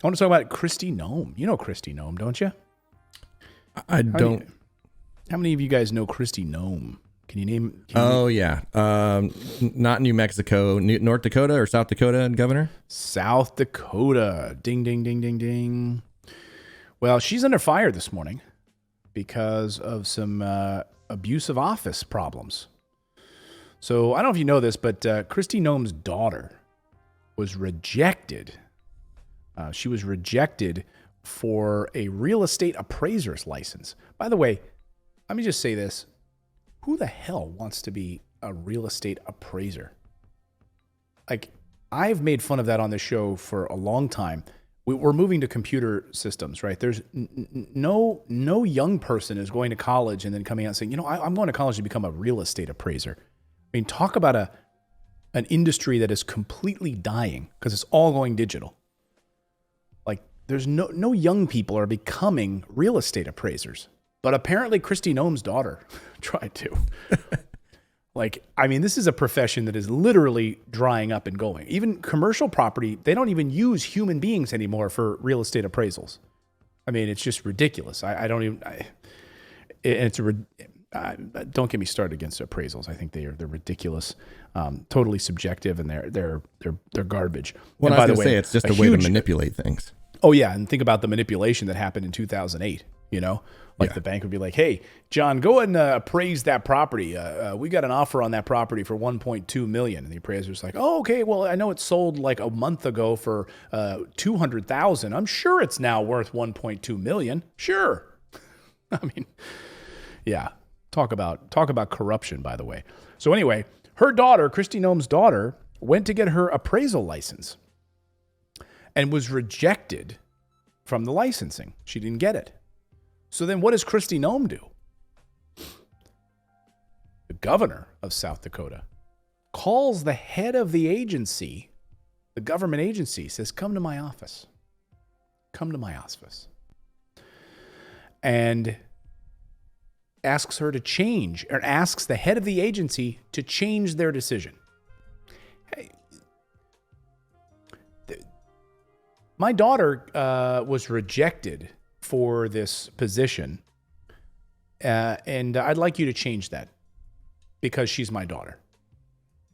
I want to talk about Kristi Noem. You know Kristi Noem, don't you? I don't. How many of you guys know Kristi Noem? Can you name? Yeah. Not New Mexico, North Dakota or South Dakota governor? South Dakota. Ding, ding, ding, ding, ding. Well, she's under fire this morning because of some abuse of office problems. So I don't know if you know this, but Kristi Noem's daughter was rejected. She was rejected for a real estate appraiser's license. By the way, let me just say this. Who the hell wants to be a real estate appraiser? Like, I've made fun of that on the show for a long time. We're moving to computer systems, right? There's no young person is going to college and then coming out saying, I'm going to college to become a real estate appraiser. I mean, talk about an industry that is completely dying because it's all going digital. Like, there's no young people are becoming real estate appraisers. But apparently Kristi Noem's daughter tried to. This is a profession that is literally drying up and going. Even commercial property, they don't even use human beings anymore for real estate appraisals. I mean, it's just ridiculous. Don't get me started against appraisals. I think they're ridiculous, totally subjective, and they're garbage. Well, and I was going to say it's just a way to manipulate things. Oh yeah, and think about the manipulation that happened in 2008. The bank would be like, "Hey, John, go ahead and appraise that property. We got an offer on that property for $1.2 million." And the appraiser's like, "Oh, okay. Well, I know it sold like a month ago for $200,000. I'm sure it's now worth $1.2 million. Sure." I mean, yeah. Talk about corruption, by the way. So anyway, her daughter, Kristi Noem's daughter, went to get her appraisal license and was rejected from the licensing. She didn't get it. So then what does Kristi Noem do? The governor of South Dakota calls the head of the agency, the government agency, says, "Come to my office. Come to my office." And asks her to change, or asks the head of the agency to change their decision. Hey, my daughter was rejected for this position, and I'd like you to change that because she's my daughter.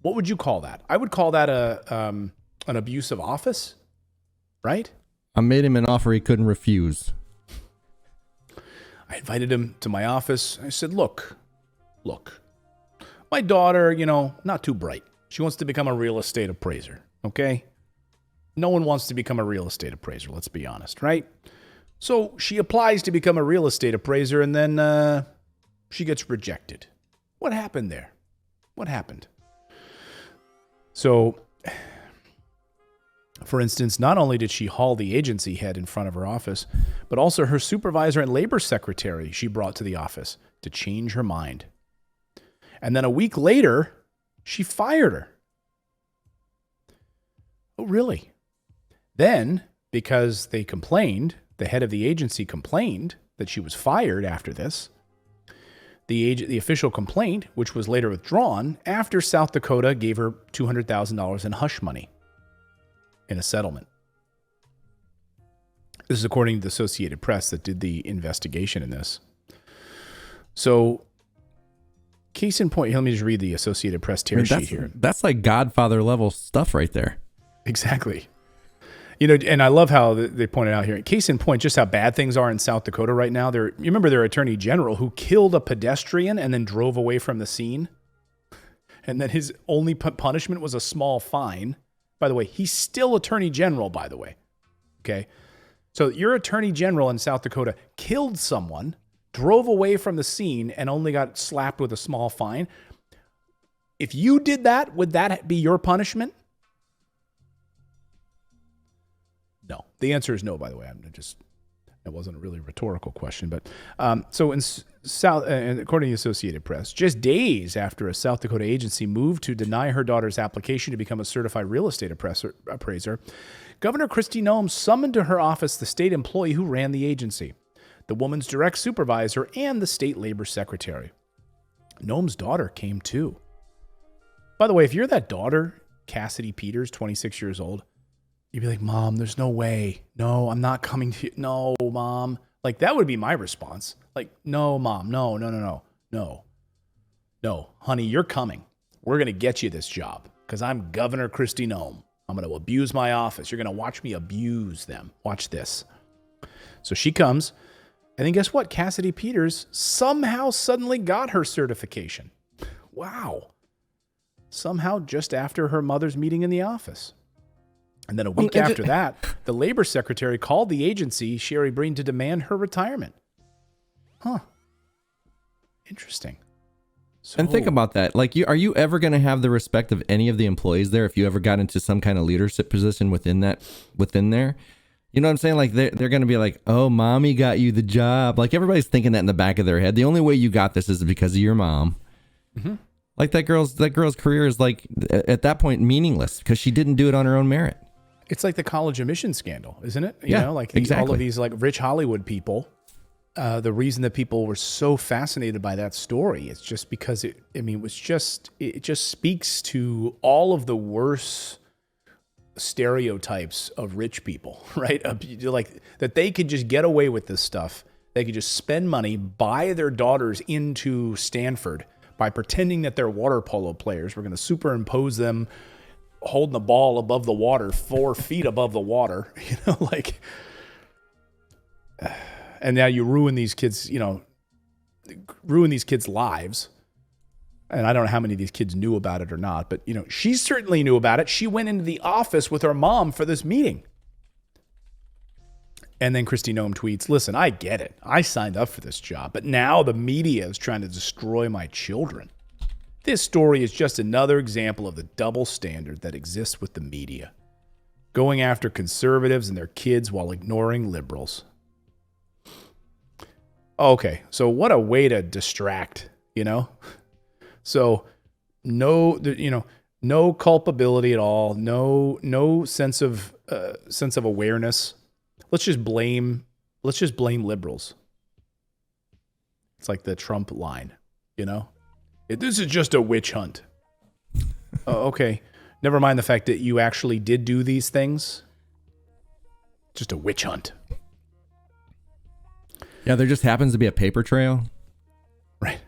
What would you call that? I would call that an abuse of office, right? I made him an offer he couldn't refuse. I invited him to my office. I said, look, my daughter, not too bright. She wants to become a real estate appraiser, okay? No one wants to become a real estate appraiser, let's be honest, right? So she applies to become a real estate appraiser, and then she gets rejected. What happened there? What happened? So, for instance, not only did she haul the agency head in front of her office, but also her supervisor and labor secretary she brought to the office to change her mind. And then a week later, she fired her. Oh, really? Then, because they complained, the head of the agency complained that she was fired after this, the official complaint, which was later withdrawn after South Dakota gave her $200,000 in hush money in a settlement. This is according to the Associated Press that did the investigation in this. So, case in point, let me just read the Associated Press tear sheet here. That's like Godfather level stuff right there. Exactly. And I love how they pointed out here. Case in point, just how bad things are in South Dakota right now. You remember their attorney general who killed a pedestrian and then drove away from the scene? And then his only punishment was a small fine. By the way, he's still attorney general, by the way. Okay? So your attorney general in South Dakota killed someone, drove away from the scene, and only got slapped with a small fine. If you did that, would that be your punishment? No. The answer is no, by the way. That wasn't a really rhetorical question. But so in according to the Associated Press, just days after a South Dakota agency moved to deny her daughter's application to become a certified real estate appraiser, Governor Kristi Noem summoned to her office the state employee who ran the agency, the woman's direct supervisor, and the state labor secretary. Noem's daughter came too. By the way, if you're that daughter, Cassidy Peters, 26 years old, you'd be like, Mom, there's no way. No, I'm not coming to you. No, Mom. Like, that would be my response. Like, no, Mom. No, no, no, no. No. No, honey, you're coming. We're going to get you this job because I'm Governor Kristi Noem. I'm going to abuse my office. You're going to watch me abuse them. Watch this. So she comes, and then guess what? Cassidy Peters somehow suddenly got her certification. Wow. Somehow just after her mother's meeting in the office. And then a week after that, the labor secretary called the agency, Sherry Breen, to demand her retirement. Huh. Interesting. So, and think about that. Like, are you ever going to have the respect of any of the employees there if you ever got into some kind of leadership position within there? You know what I'm saying? Like, they're going to be like, oh, mommy got you the job. Like, everybody's thinking that in the back of their head. The only way you got this is because of your mom. Mm-hmm. Like, that girl's career is, like, at that point, meaningless because she didn't do it on her own merit. It's like the college admission scandal, isn't it? You know, like exactly. All of these like rich Hollywood people. The reason that people were so fascinated by that story is just because it just speaks to all of the worst stereotypes of rich people, right? Like that they could just get away with this stuff. They could just spend money, buy their daughters into Stanford by pretending that they're water polo players. We're going to superimpose them holding the ball above the water, 4 feet above the water, you know, like, and now you ruin these kids, lives. And I don't know how many of these kids knew about it or not, but, she certainly knew about it. She went into the office with her mom for this meeting. And then Kristi Noem tweets, listen, I get it. I signed up for this job, but now the media is trying to destroy my children. This story is just another example of the double standard that exists with the media, going after conservatives and their kids while ignoring liberals. Okay, so what a way to distract, So no culpability at all, no sense of awareness. Let's just blame liberals. It's like the Trump line, This is just a witch hunt. Oh, okay. Never mind the fact that you actually did do these things. Just a witch hunt. Yeah, there just happens to be a paper trail. Right.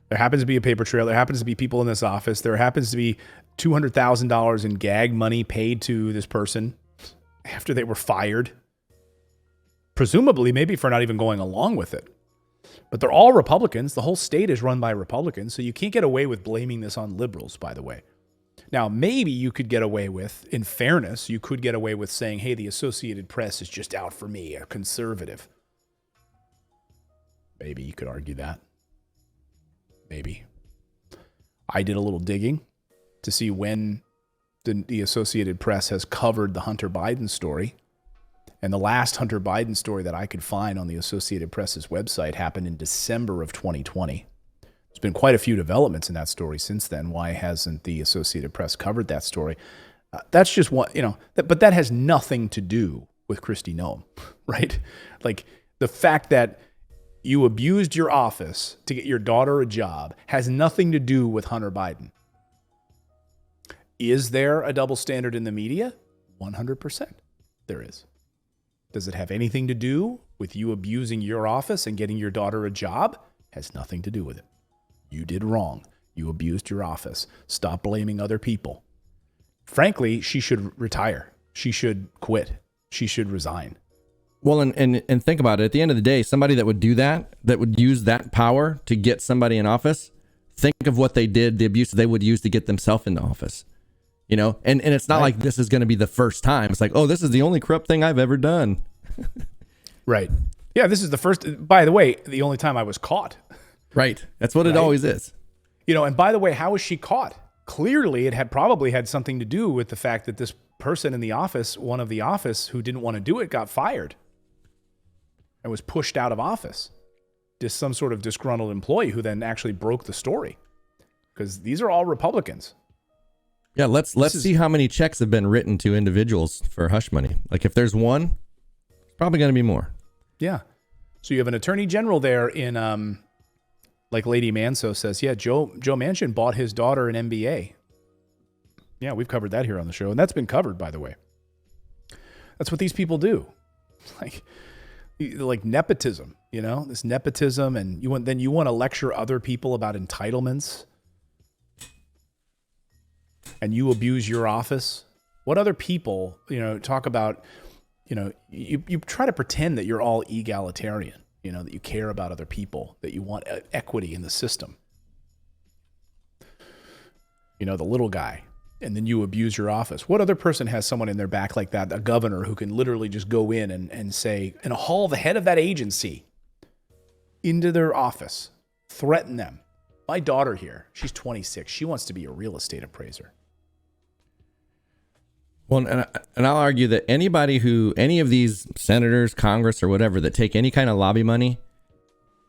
There happens to be a paper trail. There happens to be people in this office. There happens to be $200,000 in gag money paid to this person after they were fired. Presumably, maybe for not even going along with it. But they're all Republicans. The whole state is run by Republicans, so you can't get away with blaming this on liberals, by the way. Now, maybe you could get away with, in fairness, you could get away with saying, hey, the Associated Press is just out for me, a conservative. Maybe you could argue that. Maybe. I did a little digging to see when the Associated Press has covered the Hunter Biden story. And the last Hunter Biden story that I could find on the Associated Press's website happened in December of 2020. There's been quite a few developments in that story since then. Why hasn't the Associated Press covered that story? That's just one, but that has nothing to do with Kristi Noem, right? Like the fact that you abused your office to get your daughter a job has nothing to do with Hunter Biden. Is there a double standard in the media? 100% there is. Does it have anything to do with you abusing your office and getting your daughter a job? Has nothing to do with it. You did wrong. You abused your office. Stop blaming other people. Frankly, she should retire. She should quit. She should resign. Well, and think about it. At the end of the day, somebody that would do that would use that power to get somebody in office, think of what they did, the abuse they would use to get themselves into office. And it's not like this is going to be the first time. It's like, oh, this is the only corrupt thing I've ever done. Right. Yeah, this is the first, by the way, the only time I was caught. Right. That's what it always is. And by the way, how was she caught? Clearly, it had probably had something to do with the fact that this person in the office, one of the office who didn't want to do it, got fired and was pushed out of office. Just some sort of disgruntled employee who then actually broke the story. Because these are all Republicans. Yeah, let's see how many checks have been written to individuals for hush money. Like if there's one, it's probably going to be more. Yeah. So you have an attorney general there in, like Lady Manso says, yeah, Joe Manchin bought his daughter an MBA. Yeah, we've covered that here on the show. And that's been covered, by the way. That's what these people do. Like nepotism, this nepotism, and you want to lecture other people about entitlements, and you abuse your office. What other people, talk about, you try to pretend that you're all egalitarian, that you care about other people, that you want equity in the system. The little guy, and then you abuse your office. What other person has someone in their back like that, a governor who can literally just go in and say, and haul the head of that agency into their office, threaten them? My daughter here, she's 26. She wants to be a real estate appraiser. Well, and I'll argue that any of these senators, Congress, or whatever that take any kind of lobby money,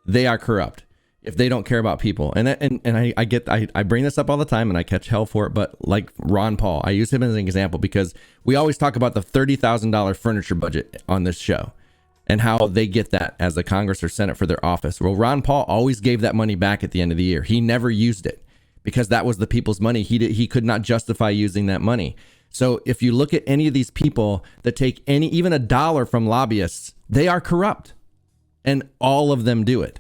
they are corrupt if they don't care about people. And I bring this up all the time and I catch hell for it. But like Ron Paul, I use him as an example because we always talk about the $30,000 furniture budget on this show and how they get that as a Congress or Senate for their office. Well, Ron Paul always gave that money back at the end of the year. He never used it because that was the people's money. He could not justify using that money. So if you look at any of these people that take even a dollar from lobbyists, they are corrupt, and all of them do it.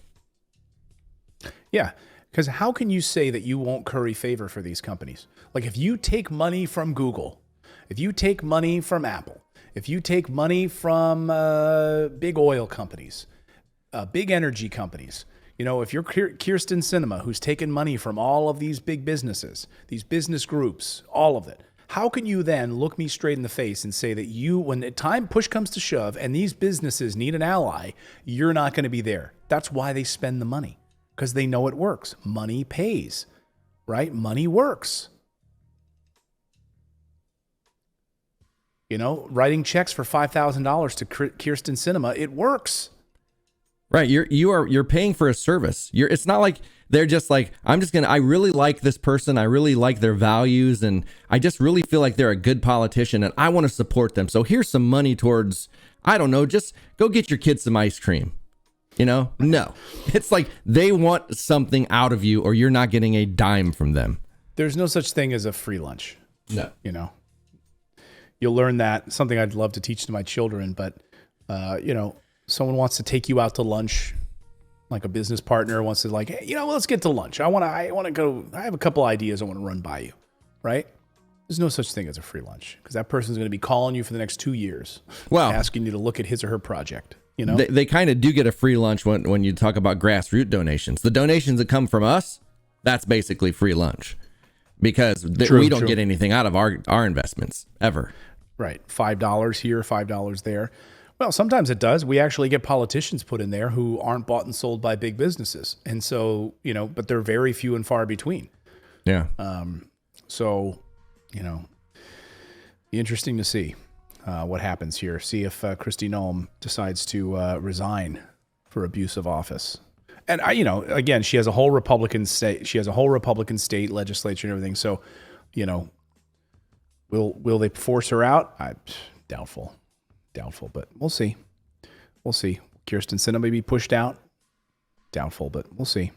Yeah, because how can you say that you won't curry favor for these companies? Like if you take money from Google, if you take money from Apple, if you take money from big oil companies, big energy companies, if you're Kirsten Sinema, who's taken money from all of these big businesses, these business groups, all of it, how can you then look me straight in the face and say that when the time push comes to shove and these businesses need an ally, you're not going to be there? That's why they spend the money, because they know it works. Money pays, right? Money works. Writing checks for $5,000 to Kirsten Sinema, it works. Right. You're paying for a service. It's not like they're just like, I really like this person. I really like their values. And I just really feel like they're a good politician and I want to support them. So here's some money towards, I don't know, just go get your kids some ice cream. No, it's like they want something out of you or you're not getting a dime from them. There's no such thing as a free lunch. No. You'll learn that, something I'd love to teach to my children, but someone wants to take you out to lunch, like a business partner wants to like, hey, let's get to lunch. I want to go. I have a couple ideas I want to run by you, right? There's no such thing as a free lunch because that person's going to be calling you for the next 2 years, asking you to look at his or her project. They kind of do get a free lunch when you talk about grassroots donations. The donations that come from us, that's basically free lunch because we don't get anything out of our investments ever. Right, $5 here, $5 there. Well, sometimes it does. We actually get politicians put in there who aren't bought and sold by big businesses. And so, but they're very few and far between. Yeah. So, be interesting to see what happens here. See if Kristi Noem decides to resign for abuse of office. And again, she has a whole Republican state. She has a whole Republican state legislature and everything. So, will they force her out? Doubtful, but we'll see. Kirsten Sinema may be pushed out. Doubtful, but we'll see.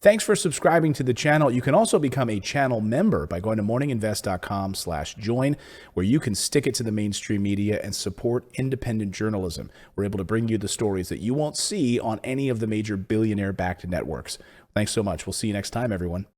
Thanks for subscribing to the channel. You can also become a channel member by going to morninginvest.com/join, where you can stick it to the mainstream media and support independent journalism. We're able to bring you the stories that you won't see on any of the major billionaire-backed networks. Thanks so much. We'll see you next time, everyone.